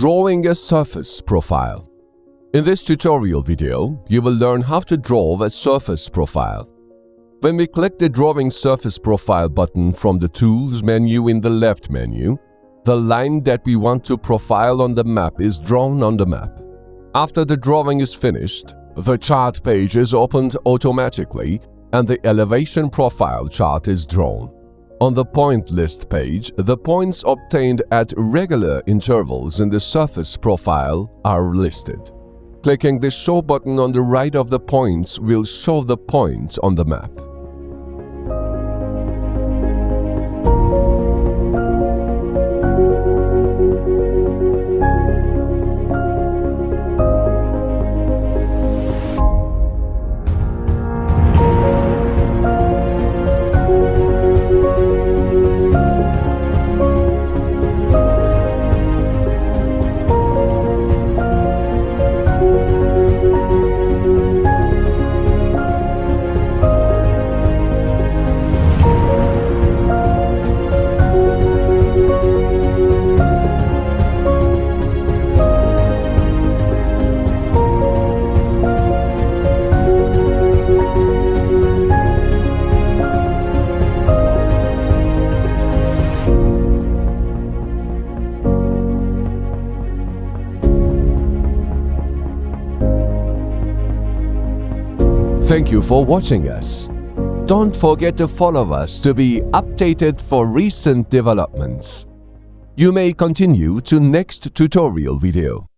Drawing a surface profile. In this tutorial video, you will learn how to draw a surface profile. When we click the Drawing Surface Profile button from the Tools menu in the left menu, the line that we want to profile on the map is drawn on the map. After the drawing is finished, the chart page is opened automatically and the elevation profile chart is drawn. On the point list page, the points obtained at regular intervals in the surface profile are listed. Clicking the Show button on the right of the points will show the points on the map. Thank you for watching us. Don't forget to follow us to be updated for recent developments. You may continue to next tutorial video.